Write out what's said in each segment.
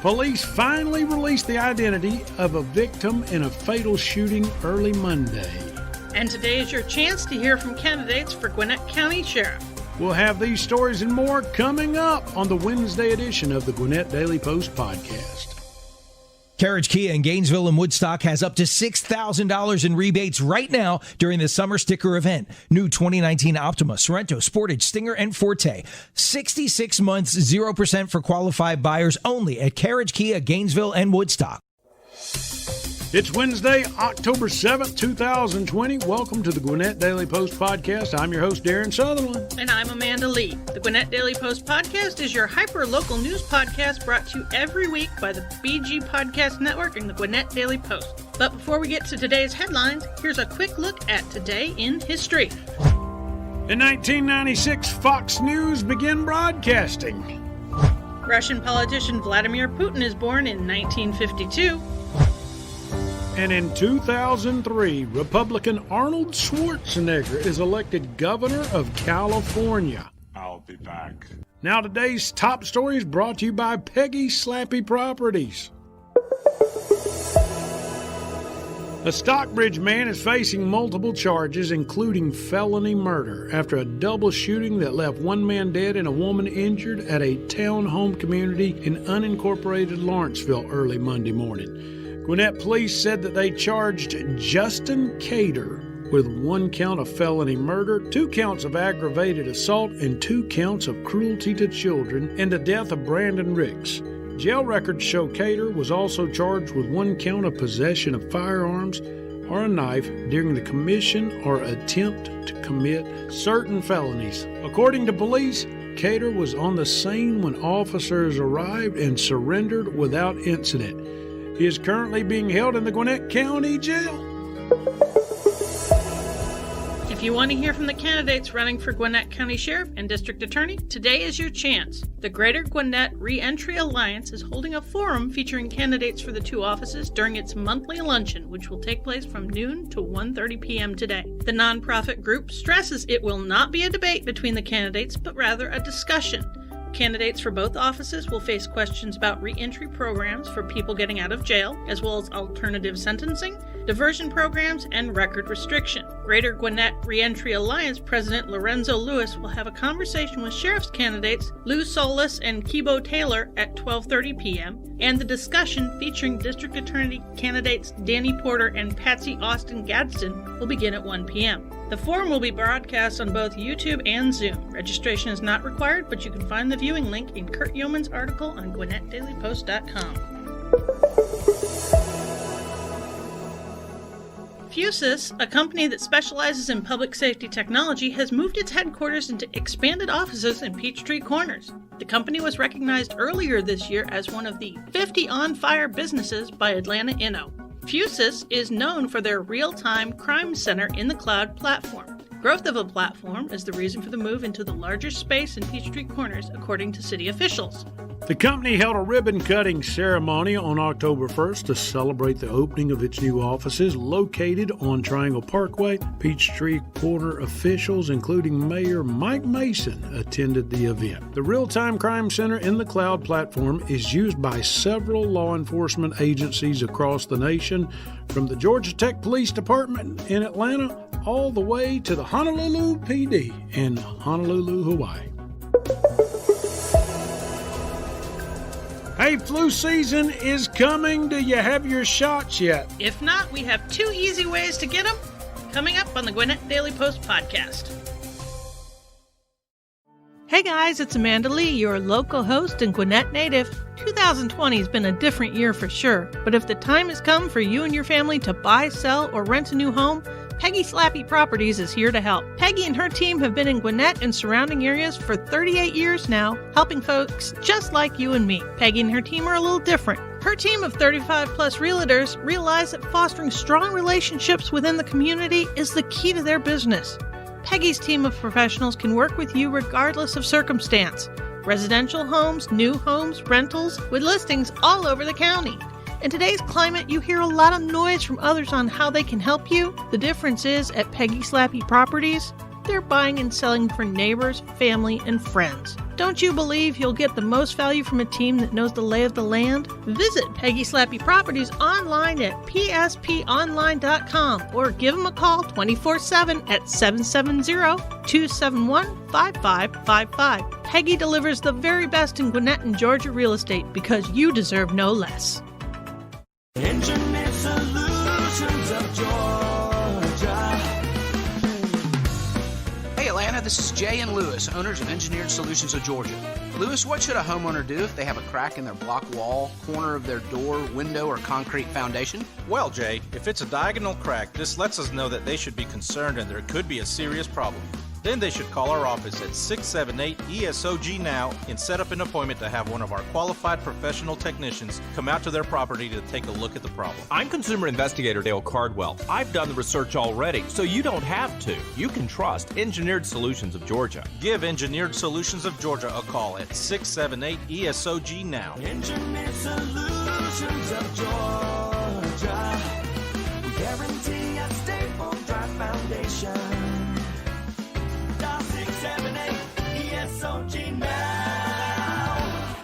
Police finally released the identity of a victim in a fatal shooting early Monday. And today is your chance to hear from candidates for Gwinnett County Sheriff. We'll have these stories and more coming up on the Wednesday edition of the Gwinnett Daily Post podcast. Carriage Kia in Gainesville and Woodstock has up to $6,000 in rebates right now during the summer sticker event. New 2019 Optima, Sorrento, Sportage, Stinger, and Forte. 66 months, 0% for qualified buyers only at Carriage Kia, Gainesville, and Woodstock. It's Wednesday, October 7th, 2020. Welcome to the Gwinnett Daily Post podcast. I'm your host, Darren Sutherland. And I'm Amanda Lee. The Gwinnett Daily Post podcast is your hyper-local news podcast brought to you every week by the BG Podcast Network and the Gwinnett Daily Post. But before we get to today's headlines, here's a quick look at Today in History. In 1996, Fox News began broadcasting. Russian politician Vladimir Putin is born in 1952. And in 2003, Republican Arnold Schwarzenegger is elected governor of California. I'll be back. Now today's top story is brought to you by Peggy Slappy Properties. A Stockbridge man is facing multiple charges, including felony murder, after a double shooting that left one man dead and a woman injured at a townhome community in unincorporated Lawrenceville early Monday morning. Gwinnett police said that they charged Justin Cater with 1 count of felony murder, 2 counts of aggravated assault, and 2 counts of cruelty to children and the death of Brandon Ricks. Jail records show Cater was also charged with 1 count of possession of firearms or a knife during the commission or attempt to commit certain felonies. According to police, Cater was on the scene when officers arrived and surrendered without incident. He is currently being held in the Gwinnett County Jail. If you want to hear from the candidates running for Gwinnett County Sheriff and District Attorney, today is your chance. The Greater Gwinnett Reentry Alliance is holding a forum featuring candidates for the 2 offices during its monthly luncheon, which will take place from noon to 1:30 p.m. today. The nonprofit group stresses it will not be a debate between the candidates, but rather a discussion. Candidates for both offices will face questions about reentry programs for people getting out of jail, as well as alternative sentencing, diversion programs, and record restriction. Greater Gwinnett Reentry Alliance President Lorenzo Lewis will have a conversation with sheriff's candidates Lou Solis and Kibo Taylor at 12:30 p.m., and the discussion featuring District Attorney candidates Danny Porter and Patsy Austin Gadsden will begin at 1 p.m. The forum will be broadcast on both YouTube and Zoom. Registration is not required, but you can find the viewing link in Kurt Yeoman's article on GwinnettDailyPost.com. Fusus, a company that specializes in public safety technology, has moved its headquarters into expanded offices in Peachtree Corners. The company was recognized earlier this year as one of the 50 on-fire businesses by Atlanta Inno. Fusus is known for their real-time crime center in the cloud platform. Growth of a platform is the reason for the move into the larger space in Peachtree Corners, according to city officials. The company held a ribbon-cutting ceremony on October 1st to celebrate the opening of its new offices located on Triangle Parkway. Peachtree Corner officials, including Mayor Mike Mason, attended the event. The real-time crime center in the cloud platform is used by several law enforcement agencies across the nation, from the Georgia Tech Police Department in Atlanta all the way to the Honolulu PD in Honolulu, Hawaii. Hey, flu season is coming. Do you have your shots yet? If not, we have 2 easy ways to get them coming up on the Gwinnett Daily Post podcast. Hey guys, it's Amanda Lee, your local host and Gwinnett native. 2020 has been a different year for sure, but if the time has come for you and your family to buy, sell, or rent a new home, Peggy Slappy Properties is here to help. Peggy and her team have been in Gwinnett and surrounding areas for 38 years now, helping folks just like you and me. Peggy and her team are a little different. Her team of 35-plus realtors realize that fostering strong relationships within the community is the key to their business. Peggy's team of professionals can work with you regardless of circumstance. Residential homes, new homes, rentals, with listings all over the county. In today's climate, you hear a lot of noise from others on how they can help you. The difference is, at Peggy Slappy Properties, they're buying and selling for neighbors, family, and friends. Don't you believe you'll get the most value from a team that knows the lay of the land? Visit Peggy Slappy Properties online at psponline.com or give them a call 24/7 at 770-271-5555. Peggy delivers the very best in Gwinnett and Georgia real estate because you deserve no less. Engineered Solutions of Georgia. Hey Atlanta, this is Jay and Lewis, owners of Engineered Solutions of Georgia. Lewis, what should a homeowner do if they have a crack in their block wall, corner of their door, window, or concrete foundation? Well, Jay, if it's a diagonal crack, this lets us know that they should be concerned and there could be a serious problem. Then they should call our office at 678-ESOG now and set up an appointment to have one of our qualified professional technicians come out to their property to take a look at the problem. I'm consumer investigator Dale Cardwell. I've done the research already, so you don't have to. You can trust Engineered Solutions of Georgia. Give Engineered Solutions of Georgia a call at 678-ESOG now. Engineered Solutions of Georgia. We guarantee a stable, dry foundation. Dial 678-ESOG now.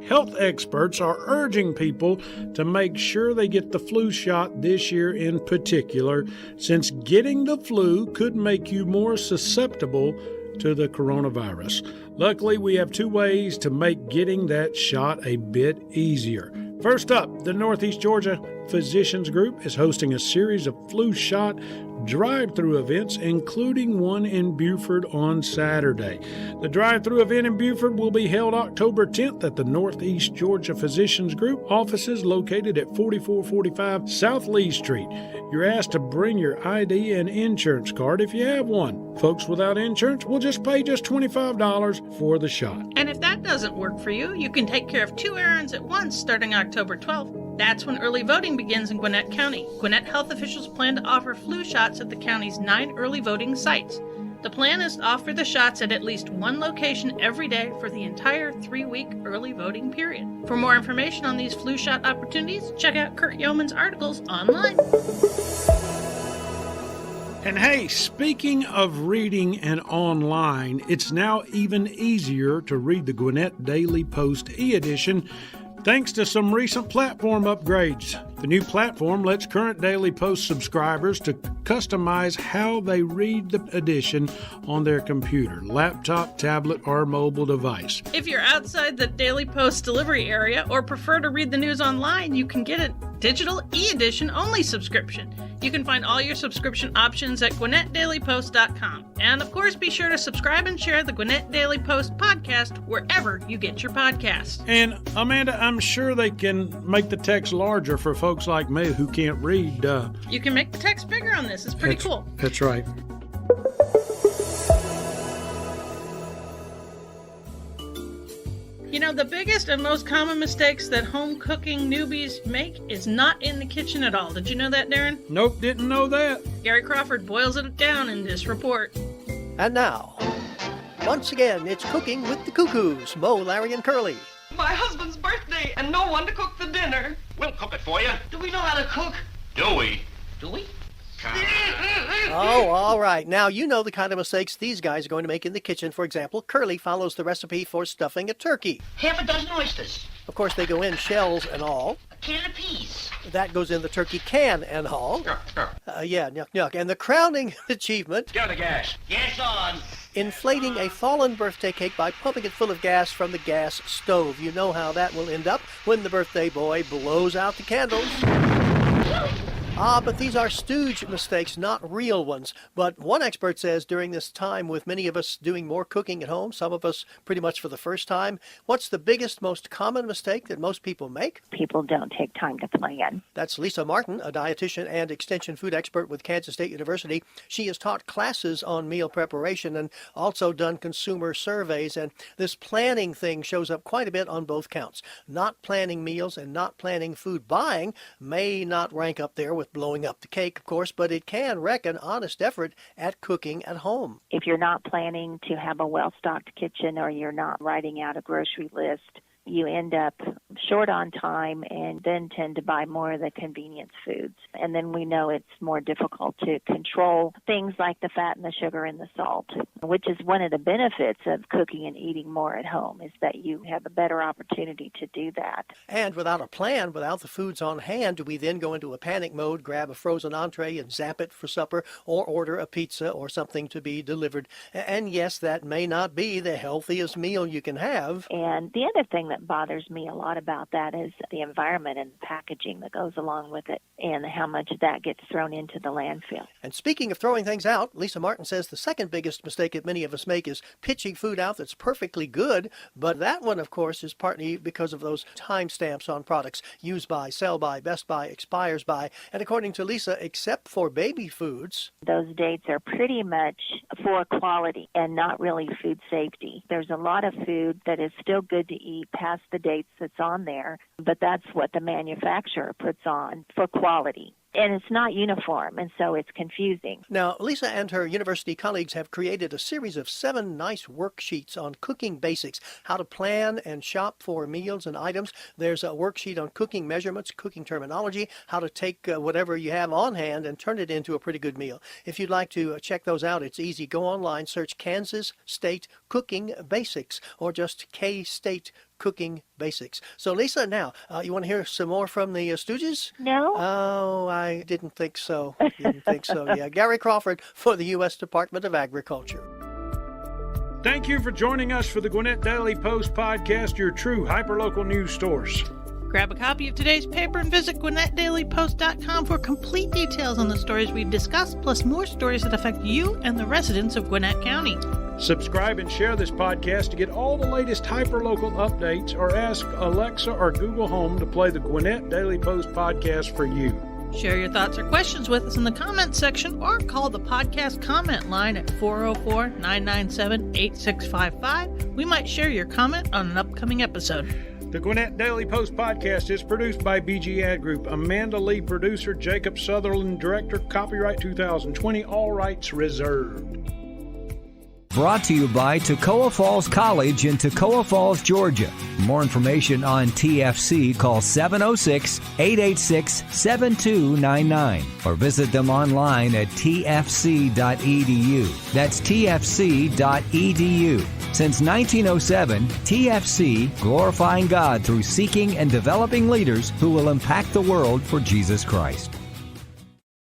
Health experts are urging people to make sure they get the flu shot this year in particular, since getting the flu could make you more susceptible to the coronavirus. Luckily, we have two ways to make getting that shot a bit easier. First up, the Northeast Georgia Physicians Group is hosting a series of flu shot drive-through events, including one in Beaufort on Saturday. The drive-through event in Beaufort will be held October 10th at the Northeast Georgia Physicians Group offices located at 4445 South Lee Street. You're asked to bring your ID and insurance card if you have one. Folks without insurance will just pay just $25 for the shot. And if that doesn't work for you, you can take care of two errands at once starting October 12th. That's when early voting begins in Gwinnett County. Gwinnett health officials plan to offer flu shots at the county's 9 early voting sites. The plan is to offer the shots at least one location every day for the entire 3-week early voting period. For more information on these flu shot opportunities, check out Kurt Yeoman's articles online. And hey, speaking of reading and online, it's now even easier to read the Gwinnett Daily Post e-edition thanks to some recent platform upgrades. The new platform lets current Daily Post subscribers to customize how they read the edition on their computer, laptop, tablet, or mobile device. If you're outside the Daily Post delivery area or prefer to read the news online, you can get a digital e-edition only subscription. You can find all your subscription options at GwinnettDailyPost.com. And of course, be sure to subscribe and share the Gwinnett Daily Post podcast wherever you get your podcasts. And Amanda, I'm sure they can make the text larger for folks like me who can't read. You can make the text bigger on this. It's pretty cool. That's right. You know, the biggest and most common mistakes that home cooking newbies make is not in the kitchen at all. Did you know that, Darren? Nope, didn't know that. Gary Crawford boils it down in this report. And now, once again, it's Cooking with the Cuckoos, Mo, Larry, and Curly. My husband's birthday and no one to cook the dinner. We'll cook it for you. Do we know how to cook? Do we? Do we? Oh, all right. Now, you know the kind of mistakes these guys are going to make in the kitchen. For example, Curly follows the recipe for stuffing a turkey. Half a dozen oysters. Of course, they go in shells and all. A can of peas. That goes in the turkey can and all. Yeah, nyuk nyuk. And the crowning achievement... Go to gas. Gas on. Inflating a fallen birthday cake by pumping it full of gas from the gas stove. You know how that will end up when the birthday boy blows out the candles. But these are stooge mistakes, not real ones. But one expert says during this time, with many of us doing more cooking at home, some of us pretty much for the first time, what's the biggest, most common mistake that most people make? People don't take time to plan. That's Lisa Martin, a dietitian and extension food expert with Kansas State University. She has taught classes on meal preparation and also done consumer surveys. And this planning thing shows up quite a bit on both counts. Not planning meals and not planning food buying may not rank up there with blowing up the cake, of course, but it can wreck an honest effort at cooking at home. If you're not planning to have a well-stocked kitchen or you're not writing out a grocery list, you end up short on time and then tend to buy more of the convenience foods. And then we know it's more difficult to control things like the fat and the sugar and the salt, which is one of the benefits of cooking and eating more at home, is that you have a better opportunity to do that. And without a plan, without the foods on hand, do we then go into a panic mode, grab a frozen entree and zap it for supper, or order a pizza or something to be delivered? And yes, that may not be the healthiest meal you can have. And the other thing that bothers me a lot about that is the environment and the packaging that goes along with it and how much that gets thrown into the landfill. And speaking of throwing things out, Lisa Martin says the second biggest mistake that many of us make is pitching food out that's perfectly good. But that one, of course, is partly because of those timestamps on products: use by, sell by, best by, expires by. And according to Lisa, except for baby foods, those dates are pretty much for quality and not really food safety. There's a lot of food that is still good to eat past the dates that's on there, but that's what the manufacturer puts on for quality. And it's not uniform, and so it's confusing. Now, Lisa and her university colleagues have created a series of 7 nice worksheets on cooking basics, how to plan and shop for meals and items. There's a worksheet on cooking measurements, cooking terminology, how to take whatever you have on hand and turn it into a pretty good meal. If you'd like to check those out, it's easy. Go online, search Kansas State Cooking Basics, or just K-State Cooking Basics. So, Lisa, now, you want to hear some more from the Stooges? No. Oh, I didn't think so. Yeah, Gary Crawford for the U.S. Department of Agriculture. Thank you for joining us for the Gwinnett Daily Post podcast, your true hyperlocal news source. Grab a copy of today's paper and visit GwinnettDailyPost.com for complete details on the stories we've discussed, plus more stories that affect you and the residents of Gwinnett County. Subscribe and share this podcast to get all the latest hyperlocal updates, or ask Alexa or Google Home to play the Gwinnett Daily Post podcast for you. Share your thoughts or questions with us in the comments section, or call the podcast comment line at 404-997-8655. We might share your comment on an upcoming episode. The Gwinnett Daily Post podcast is produced by BG Ad Group. Amanda Lee, producer. Jacob Sutherland, director. Copyright 2020. All rights reserved. Brought to you by Toccoa Falls College in Toccoa Falls, Georgia. For more information on TFC, call 706-886-7299 or visit them online at tfc.edu. That's tfc.edu. Since 1907, TFC, glorifying God through seeking and developing leaders who will impact the world for Jesus Christ.